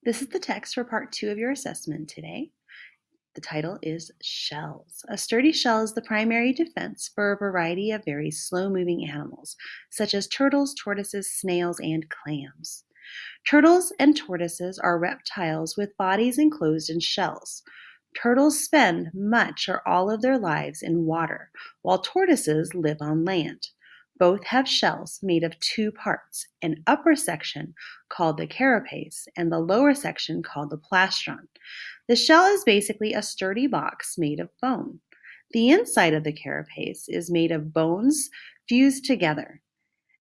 This is the text for part 2 of your assessment today. The title is Shells. A sturdy shell is the primary defense for a variety of very slow-moving animals, such as turtles, tortoises, snails, and clams. Turtles and tortoises are reptiles with bodies enclosed in shells. Turtles spend much or all of their lives in water, while tortoises live on land. Both have shells made of two parts, an upper section called the carapace and the lower section called the plastron. The shell is basically a sturdy box made of bone. The inside of the carapace is made of bones fused together.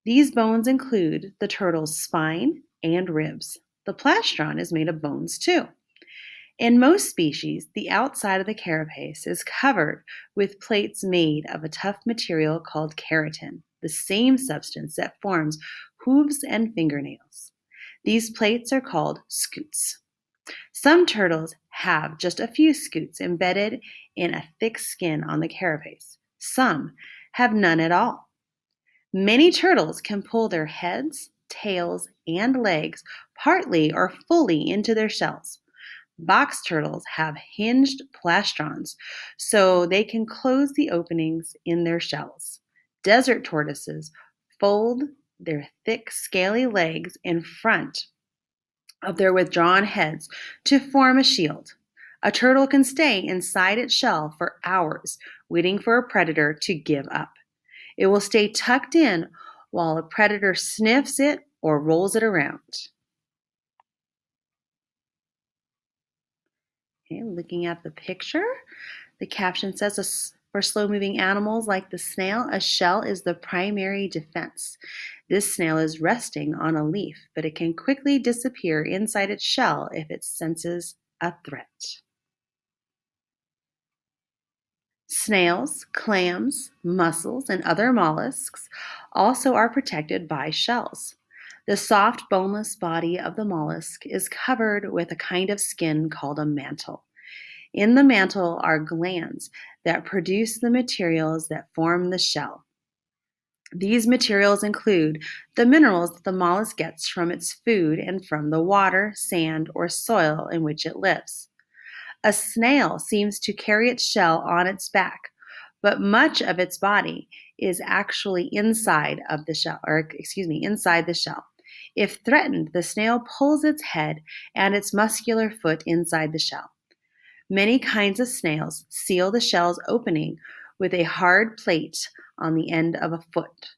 These bones include the turtle's spine and ribs. The plastron is made of bones too. In most species, the outside of the carapace is covered with plates made of a tough material called keratin, the same substance that forms hooves and fingernails. These plates are called scutes. Some turtles have just a few scutes embedded in a thick skin on the carapace. Some have none at all. Many turtles can pull their heads, tails, and legs partly or fully into their shells. Box turtles have hinged plastrons so they can close the openings in their shells. Desert tortoises fold their thick, scaly legs in front of their withdrawn heads to form a shield. A turtle can stay inside its shell for hours, waiting for a predator to give up. It will stay tucked in while a predator sniffs it or rolls it around. Okay, looking at the picture, the caption says, for slow-moving animals like the snail, a shell is the primary defense. This snail is resting on a leaf, but it can quickly disappear inside its shell if it senses a threat. Snails, clams, mussels, and other mollusks also are protected by shells. The soft, boneless body of the mollusk is covered with a kind of skin called a mantle. In the mantle are glands that produce the materials that form the shell. These materials include the minerals that the mollusk gets from its food and from the water, sand, or soil in which it lives. A snail seems to carry its shell on its back, but much of its body is actually inside the shell. If threatened, the snail pulls its head and its muscular foot inside the shell. Many kinds of snails seal the shell's opening with a hard plate on the end of a foot.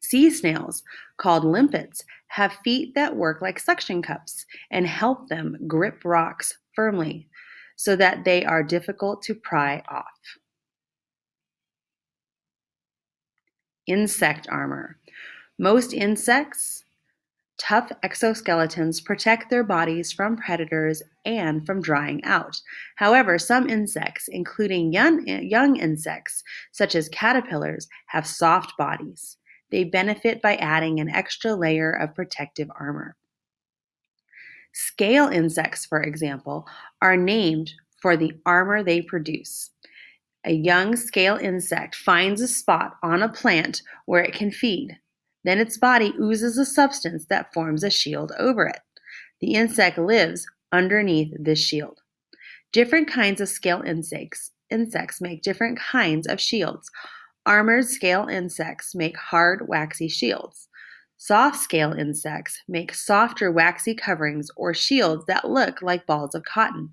Sea snails, called limpets, have feet that work like suction cups and help them grip rocks firmly so that they are difficult to pry off. Insect armor. Most insects' tough exoskeletons protect their bodies from predators and from drying out. However, some insects, including young insects such as caterpillars, have soft bodies. They benefit by adding an extra layer of protective armor. Scale insects, for example, are named for the armor they produce. A young scale insect finds a spot on a plant where it can feed. Then its body oozes a substance that forms a shield over it. The insect lives underneath this shield. Different kinds of scale insects make different kinds of shields. Armored scale insects make hard, waxy shields. Soft scale insects make softer, waxy coverings or shields that look like balls of cotton.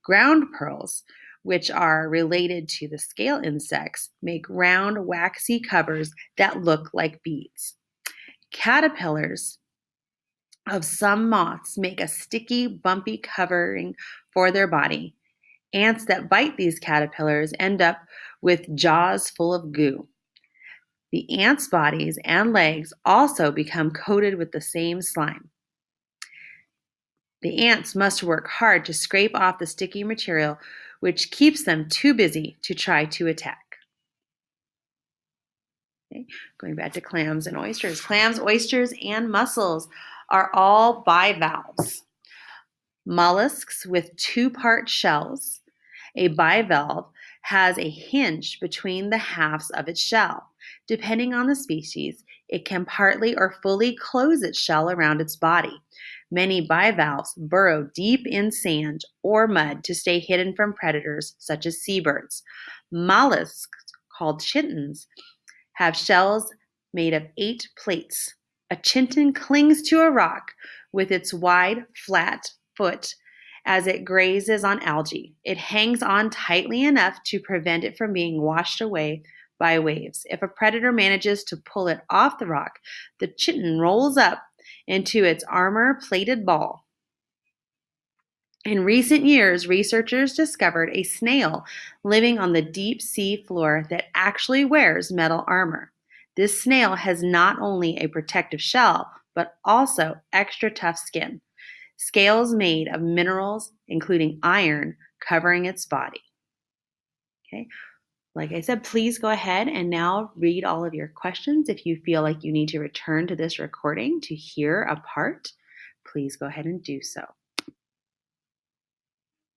Ground pearls, which are related to the scale insects, make round, waxy covers that look like beads. Caterpillars of some moths make a sticky, bumpy covering for their body. Ants that bite these caterpillars end up with jaws full of goo. The ants' bodies and legs also become coated with the same slime. The ants must work hard to scrape off the sticky material, which keeps them too busy to try to attack. Okay, going back to clams and oysters. Clams, oysters, and mussels are all bivalves. Mollusks with two-part shells. A bivalve has a hinge between the halves of its shell. Depending on the species, it can partly or fully close its shell around its body. Many bivalves burrow deep in sand or mud to stay hidden from predators such as seabirds. Mollusks, called chitons, have shells made of 8 plates. A chitin clings to a rock with its wide, flat foot as it grazes on algae. It hangs on tightly enough to prevent it from being washed away by waves. If a predator manages to pull it off the rock, the chitin rolls up into its armor-plated ball. In recent years, researchers discovered a snail living on the deep sea floor that actually wears metal armor. This snail has not only a protective shell, but also extra tough skin. Scales made of minerals, including iron, covering its body. Okay. Like I said, please go ahead and now read all of your questions. If you feel like you need to return to this recording to hear a part, please go ahead and do so.